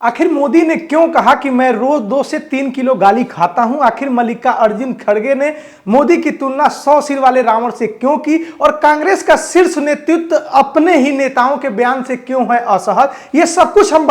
आखिर मोदी ने क्यों कहा कि मैं रोज 2 से 3 किलो गाली खाता हूं? आखिर मल्लिकार्जुन खड़गे ने मोदी की तुलना 100 सिर वाले रावण से क्यों की? और कांग्रेस का शीर्ष नेतृत्व अपने ही नेताओं के बयान से क्यों है असहज? ये सब कुछ हम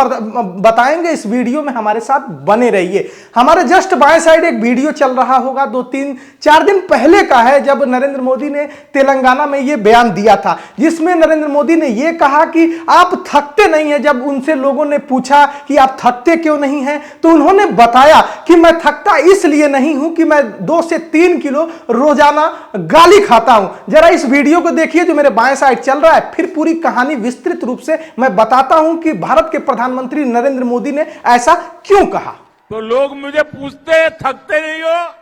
बताएंगे इस वीडियो में, हमारे साथ बने रहिए। हमारे जस्ट बाएं साइड एक वीडियो चल रहा होगा, 2-3-4 दिन पहले का है, जब नरेंद्र मोदी ने तेलंगाना में ये बयान दिया था, जिसमें नरेंद्र मोदी ने ये कहा कि आप थकते नहीं है। जब उनसे लोगों ने पूछा कि आप थकते क्यों नहीं हैं, तो उन्होंने बताया कि मैं थकता इसलिए नहीं हूं कि मैं 2 से 3 किलो रोजाना गाली खाता हूं। जरा इस वीडियो को देखिए जो मेरे बाएं साइड चल रहा है, फिर पूरी कहानी विस्तृत रूप से मैं बताता हूं कि भारत के प्रधानमंत्री नरेंद्र मोदी ने ऐसा क्यों कहा। तो लोग मुझे पूछते थकते नहीं हो,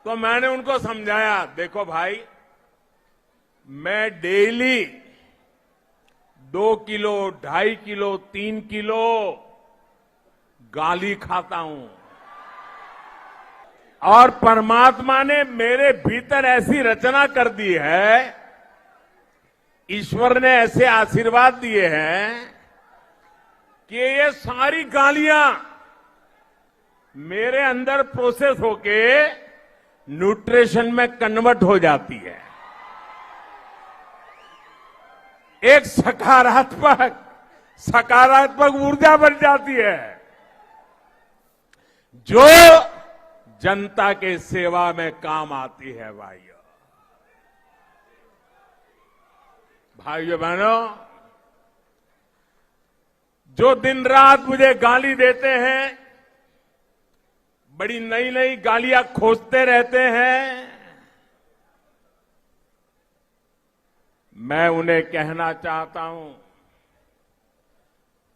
तो मैंने उनको समझाया, देखो भाई, मैं डेली 2 किलो, 2.5 किलो, 3 किलो गाली खाता हूं, और परमात्मा ने मेरे भीतर ऐसी रचना कर दी है, ईश्वर ने ऐसे आशीर्वाद दिए हैं कि ये सारी गालियां मेरे अंदर प्रोसेस होके न्यूट्रिशन में कन्वर्ट हो जाती है। एक सकारात्मक ऊर्जा बन जाती है, जो जनता के सेवा में काम आती है। भाइयों बहनों, जो दिन रात मुझे गाली देते हैं, बड़ी नई नई गालियां खोजते रहते हैं, मैं उन्हें कहना चाहता हूं,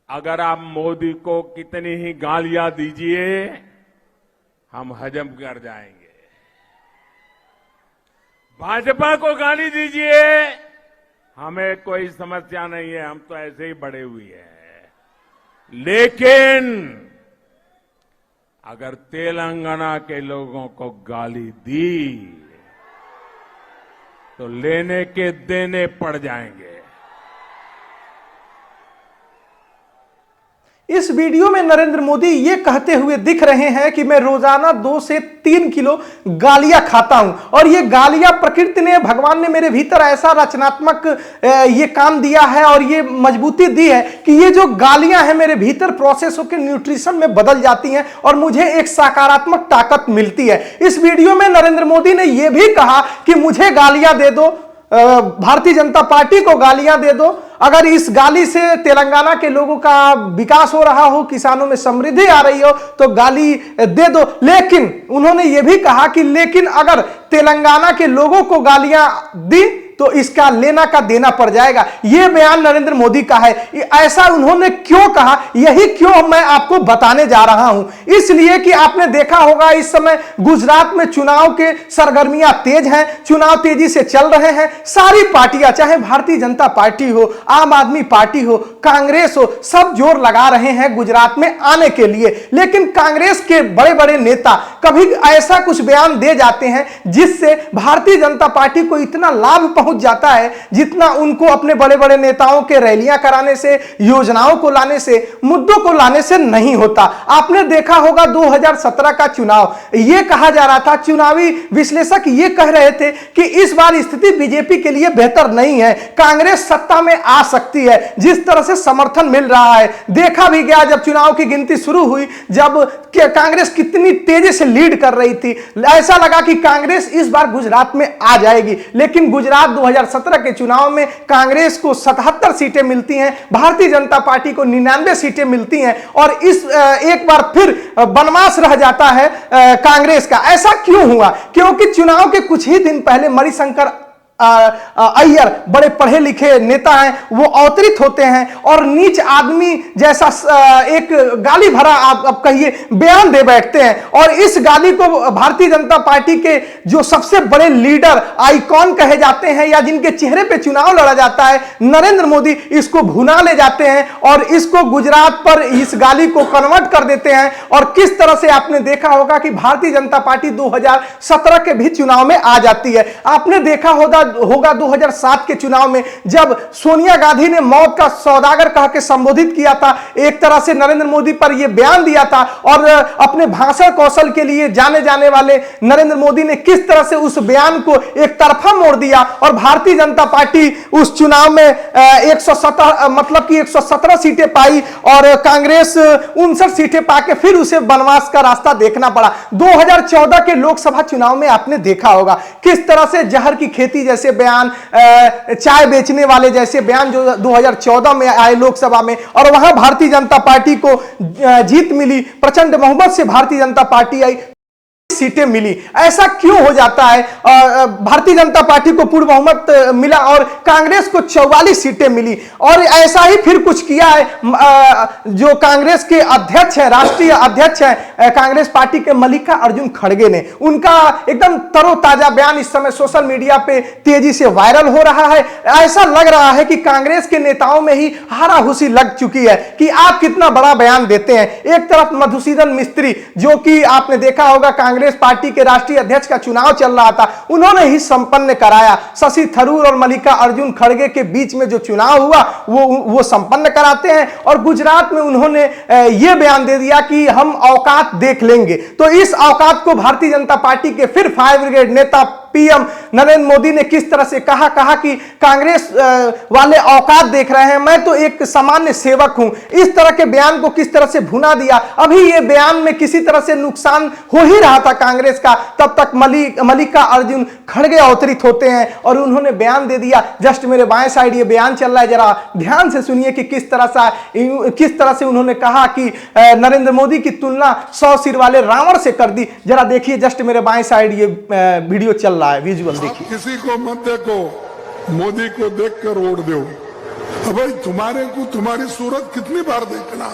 अगर आप मोदी को कितनी ही गालियां दीजिए, हम हजम कर जाएंगे। भाजपा को गाली दीजिए, हमें कोई समस्या नहीं है, हम तो ऐसे ही बड़े हुए हैं। लेकिन अगर तेलंगाना के लोगों को गाली दी, तो लेने के देने पड़ जाएंगे। इस वीडियो में नरेंद्र मोदी ये कहते हुए दिख रहे हैं कि मैं रोजाना 2 से 3 किलो गालियां खाता हूं, और ये गालियां प्रकृति ने, भगवान ने मेरे भीतर ऐसा रचनात्मक ये काम दिया है और ये मजबूती दी है कि ये जो गालियां हैं मेरे भीतर प्रोसेस होकर न्यूट्रिशन में बदल जाती हैं और मुझे एक सकारात्मक ताकत मिलती है। इस वीडियो में नरेंद्र मोदी ने यह भी कहा कि मुझे गालियां दे दो, भारतीय जनता पार्टी को गालियां दे दो, अगर इस गाली से तेलंगाना के लोगों का विकास हो रहा हो, किसानों में समृद्धि आ रही हो, तो गाली दे दो। लेकिन उन्होंने यह भी कहा कि लेकिन अगर तेलंगाना के लोगों को गालियां दी तो इसका लेना का देना पड़ जाएगा। यह बयान नरेंद्र मोदी का है। ऐसा उन्होंने क्यों कहा, यही क्यों मैं आपको बताने जा रहा हूं। इसलिए कि आपने देखा होगा इस समय गुजरात में चुनाव के सरगर्मियां तेज हैं, चुनाव तेजी से चल रहे हैं। सारी पार्टियां, चाहे भारतीय जनता पार्टी हो, आम आदमी पार्टी हो, कांग्रेस हो, सब जोर लगा रहे हैं गुजरात में आने के लिए। लेकिन कांग्रेस के बड़े बड़े नेता कभी ऐसा कुछ बयान दे जाते हैं जिससे भारतीय जनता पार्टी को इतना लाभ पहुंच जाता है जितना उनको अपने बड़े बड़े नेताओं के रैलियां कराने से, योजनाओं को लाने से, मुद्दों को लाने से नहीं होता। आपने देखा होगा 2017 का चुनाव, यह कहा जा रहा था, चुनावी विश्लेषक यह कह रहे थे कि इस बार स्थिति बीजेपी के लिए बेहतर नहीं है, कांग्रेस सत्ता में आ सकती है। जिस तरह से समर्थन मिल रहा है देखा भी गया, जब चुनाव की गिनती शुरू हुई, जब कांग्रेस कितनी तेजी से लीड कर रही थी, ऐसा लगा कि कांग्रेस इस बार गुजरात में आ जाएगी। लेकिन गुजरात 2017 के चुनाव में कांग्रेस को 77 सीटें मिलती हैं, भारतीय जनता पार्टी को 99 सीटें मिलती हैं, और इस एक बार फिर बनवास रह जाता है कांग्रेस का। ऐसा क्यों हुआ? क्योंकि चुनाव के कुछ ही दिन पहले मणिशंकर अय्यर, बड़े पढ़े लिखे नेता हैं, वो अवतरित होते हैं और नीच आदमी जैसा एक गाली भरा आप कहिए बयान दे बैठते हैं, और इस गाली को भारतीय जनता पार्टी के जो सबसे बड़े लीडर, आइकॉन कहे जाते हैं, या जिनके चेहरे पे चुनाव लड़ा जाता है, नरेंद्र मोदी, इसको भुना ले जाते हैं और इसको गुजरात पर इस गाली को कन्वर्ट कर देते हैं। और किस तरह से आपने देखा होगा कि भारतीय जनता पार्टी 2017 के भी चुनाव में आ जाती है। आपने देखा होगा होगा 2007 के चुनाव में, जब सोनिया गांधी ने मौत का सौदागर कह के संबोधित किया था, एक तरह से नरेंद्र मोदी पर यह बयान दिया था, और अपने भाषण कौशल के लिए जाने जाने वाले नरेंद्र मोदी ने किस तरह से उस बयान को एक तरफा मोड़ दिया और भारतीय जनता पार्टी उस चुनाव में 117 मतलब कि 117 सीटें पाई और कांग्रेस 59 सीटें पाके फिर उसे वनवास का रास्ता देखना पड़ा। 2014 के लोकसभा चुनाव में आपने देखा होगा किस तरह से जहर की खेती जैसे बयान, चाय बेचने वाले जैसे बयान जो 2014 में आए लोकसभा में, और वहां भारतीय जनता पार्टी को जीत मिली, प्रचंड बहुमत से भारतीय जनता पार्टी आई, सीटें मिली। ऐसा क्यों हो जाता है? भारतीय जनता पार्टी को पूर्ण बहुमत मिला और कांग्रेस को 44 सीटें मिली। और ऐसा ही फिर कुछ किया है जो कांग्रेस के अध्यक्ष हैं, राष्ट्रीय अध्यक्ष हैं कांग्रेस पार्टी के मल्लिका अर्जुन खड़गे ने। उनका एकदम तरोताजा बयान इस समय सोशल मीडिया पे तेजी से वायरल हो रहा है। ऐसा लग रहा है कि कांग्रेस के नेताओं में ही हाराहुसी लग चुकी है कि आप कितना बड़ा बयान देते हैं। एक तरफ मधुसूदन मिस्त्री, जो कि आपने देखा होगा कांग्रेस पार्टी के राष्ट्रीय अध्यक्ष का चुनाव चल रहा था, उन्होंने ही संपन्न कराया। शशि थरूर और मल्लिका अर्जुन खड़गे के बीच में जो चुनाव हुआ वो संपन्न कराते हैं, और गुजरात में उन्होंने यह बयान दे दिया कि हम औकात देख लेंगे। तो इस औकात को भारतीय जनता पार्टी के फिर फायर ब्रिगेड नेता पीएम नरेंद्र मोदी ने किस तरह से कहा कि कांग्रेस वाले औकात देख रहे हैं, मैं तो एक सामान्य सेवक हूं। इस तरह के बयान को किस तरह से भुना दिया। अभी ये बयान में किसी तरह से नुकसान हो ही रहा था कांग्रेस का, तब तक मल्लिका अर्जुन खड़गे अवतरित होते हैं और उन्होंने बयान दे दिया। जस्ट मेरे बाएं साइड ये बयान चल रहा है, जरा ध्यान से सुनिए कि किस तरह से उन्होंने कहा कि नरेंद्र मोदी की तुलना 100 सिर वाले रावण से कर दी। जरा देखिए, जस्ट मेरे बाएं साइड ये वीडियो चल रहा है, विजुअल देखिए। किसी को मत देखो, मोदी को देखकर वोट दो। भाई तुम्हारी सूरत कितनी बार देखना,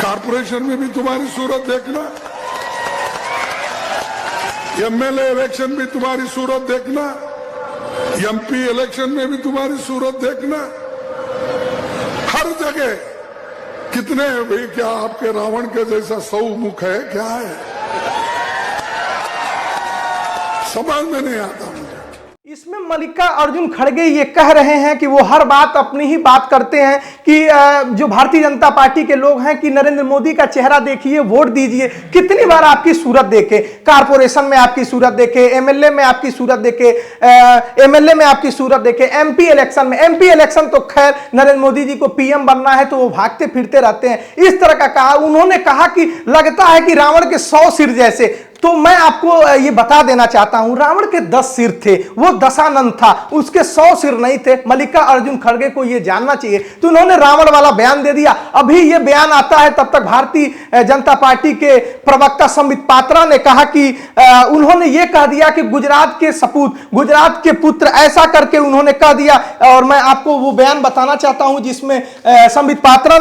कारपोरेशन में भी तुम्हारी सूरत देखना, एमएलए इलेक्शन भी तुम्हारी सूरत देखना, एमपी इलेक्शन में भी तुम्हारी सूरत देखना, हर जगह कितने भाई, क्या आपके रावण के जैसा 100 मुख है क्या है? समझ में नहीं आता मुझे। इसमें मल्लिका अर्जुन खड़गे ये कह रहे हैं कि वो हर बात अपनी ही बात करते हैं कि जो भारतीय जनता पार्टी के लोग हैं कि नरेंद्र मोदी का चेहरा देखिए, वोट दीजिए। कितनी बार आपकी सूरत देखे, कारपोरेशन में आपकी सूरत देखे, एमएलए में आपकी सूरत देखे, एमएलए में आपकी सूरत देखे, एमपी इलेक्शन तो खैर नरेंद्र मोदी जी को पीएम बनना है तो वो भागते फिरते रहते हैं। इस तरह का कहा उन्होंने, कहा कि लगता है कि रावण के 100 सिर जैसे। तो मैं आपको ये बता देना चाहता हूं, रावण के 10 सिर थे, वो दशानंद था, उसके 100 सिर नहीं थे। मल्लिका अर्जुन खड़गे को ये जानना चाहिए। तो उन्होंने रावण वाला बयान दे दिया। अभी ये बयान आता है तब तक भारतीय जनता पार्टी के प्रवक्ता संबित पात्रा ने कहा कि उन्होंने ये कह दिया कि गुजरात के सपूत, गुजरात के पुत्र, ऐसा करके उन्होंने कह दिया। और मैं आपको वो बयान बताना चाहता हूं जिसमें संबित पात्रा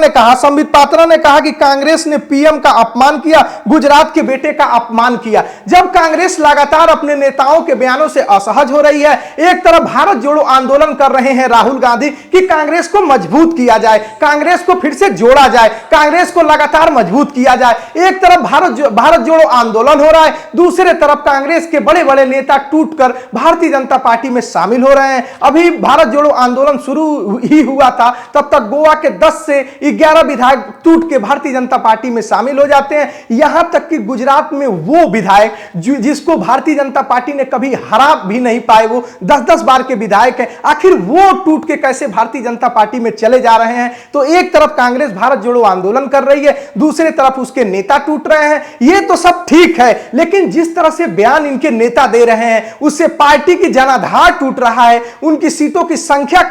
ने कहा कि कांग्रेस ने पीएम का अपमान किया, गुजरात के बेटे का अपमान किया। जब कांग्रेस लगातार अपने नेताओं के बयानों से असहज हो रही है, एक तरफ भारत जोड़ो आंदोलन कर रहे हैं राहुल गांधी कि कांग्रेस को मजबूत किया जाए, कांग्रेस को फिर से जोड़ा जाए, कांग्रेस को लगातार मजबूत किया जाए। एक तरफ भारत जोड़ो आंदोलन हो रहा है, दूसरे तरफ कांग्रेस के बड़े बड़े नेता टूटकर भारतीय जनता पार्टी में शामिल हो रहे हैं। अभी भारत जोड़ो आंदोलन शुरू ही हुआ था, तब तक गोवा के 10 से 11 विधायक टूट के भारतीय जनता पार्टी में शामिल हो जाते हैं। यहां तक कि गुजरात में वो विधायक जिसको भारतीय जनता पार्टी ने कभी हरा भी नहीं पाए, वो 10-10 बार के विधायक हैं, आखिर वो टूट के कैसे भारतीय जनता पार्टी में चले जा रहे हैं? तो एक तरफ कांग्रेस भारत जोड़ो आंदोलन कर रही है, दूसरे तरफ उसके नेता टूट रहे हैं। ये तो सब ठीक है, लेकिन जिस तरह से बयान इनके नेता दे रहे हैं उससे पार्टी की जनाधार टूट रहा है, उनकी सीटों की संख्या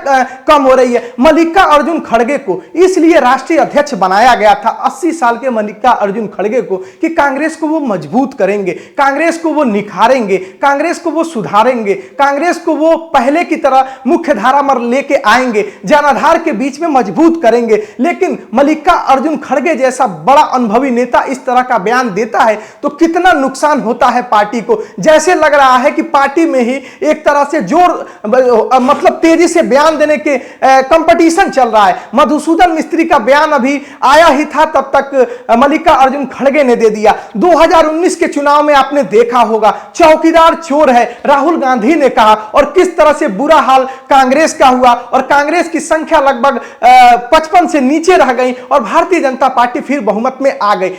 कम हो रही है। मल्लिका अर्जुन खड़गे को इसलिए राष्ट्रीय अध्यक्ष बनाया गया था, 80 साल के मल्लिका अर्जुन खड़गे को, कि कांग्रेस को वो मजबूत करेंगे, कांग्रेस को वो निखारेंगे, कांग्रेस को वो सुधारेंगे, कांग्रेस को वो पहले की तरह मुख्य धारा में लेके आएंगे, जनाधार के बीच में मजबूत करेंगे। लेकिन मल्लिका अर्जुन खड़गे जैसा बड़ा अनुभवी नेता इस तरह का बयान देता है तो कितना नुकसान होता है पार्टी को। जैसे लग रहा है कि पार्टी में ही एक तरह से मतलब तेजी से बयान देने के कंपटीशन चल रहा है। मधुसूदन मिस्त्री का बयान अभी आया ही था, तब तक मल्लिका अर्जुन खड़गे ने दे दिया। 2019 के चुनाव चुनाव में आपने देखा होगा, चौकीदार चोर है राहुल गांधी ने कहा, और किस तरह से बुरा हाल कांग्रेस का हुआ और कांग्रेस की संख्या लगभग 55 से नीचे रह गई और भारतीय जनता पार्टी फिर बहुमत में आ गई।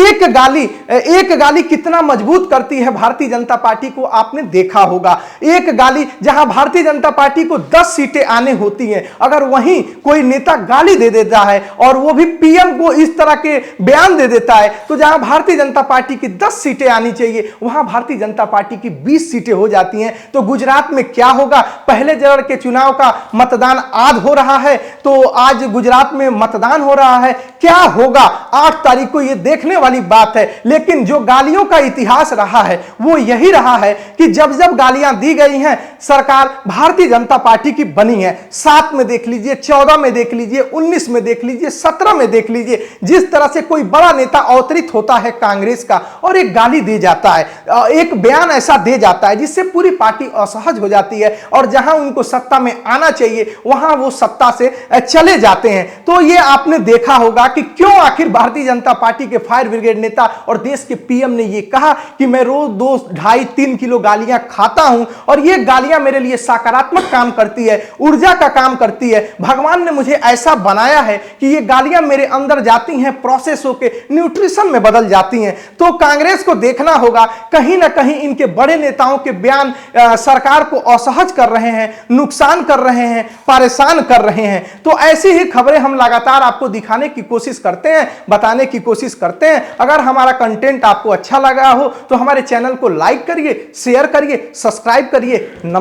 एक गाली कितना मजबूत करती है भारतीय जनता पार्टी को आपने देखा होगा। एक गाली जहां भारतीय जनता पार्टी को 10 सीटें आने होती हैं, अगर वहीं कोई नेता गाली दे देता है और वो भी पीएम को इस तरह के बयान दे देता है, तो जहां भारतीय जनता पार्टी की 10 सीटें आनी चाहिए वहां भारतीय जनता पार्टी की 20 सीटें हो जाती हैं। तो गुजरात में क्या होगा? पहले चरण के चुनाव का मतदान आज हो रहा है, तो आज गुजरात में मतदान हो रहा है, क्या होगा 8 तारीख को, यह देखने वाली बात है। लेकिन जो गालियों का इतिहास रहा है वो यही रहा है कि जब जब गालियां दी गई हैं, सरकार भारतीय जनता पार्टी की बनी है। 7 में देख लीजिए, 14 में देख लीजिए, 19 में देख लीजिए, 17 में देख लीजिए, जिस तरह से कोई बड़ा नेता अवतरित होता है कांग्रेस का और एक गाली दे जाता है, एक बयान ऐसा दे जाता है जिससे पूरी पार्टी असहज हो जाती है और जहां उनको सत्ता में आना चाहिए वहां वो सत्ता से चले जाते हैं। तो ये आपने देखा होगा कि क्यों आखिर भारतीय जनता पार्टी के फायर ब्रिगेड नेता और देश के पीएम ने ये कहा कि मैं रोज 2, 2.5, 3 किलो गालियां खाता हूं और ये गालियां मेरे लिए सकारात्मक काम करती है, ऊर्जा का काम करती है। भगवान ने मुझे ऐसा बनाया है कि ये गालियां मेरे अंदर जाती हैं, प्रोसेस होकर न्यूट्रिशन में बदल जाती हैं। तो कांग्रेस को देखना होगा, कहीं ना कहीं इनके बड़े नेताओं के बयान सरकार को असहज कर रहे हैं, नुकसान कर रहे हैं, परेशान कर रहे हैं। तो ऐसी ही खबरें हम लगातार आपको दिखाने की कोशिश करते हैं, बताने की कोशिश करते हैं। अगर हमारा कंटेंट आपको अच्छा लगा हो तो हमारे चैनल को लाइक करिए, शेयर करिए, सब्सक्राइब करिए। नमस्कार।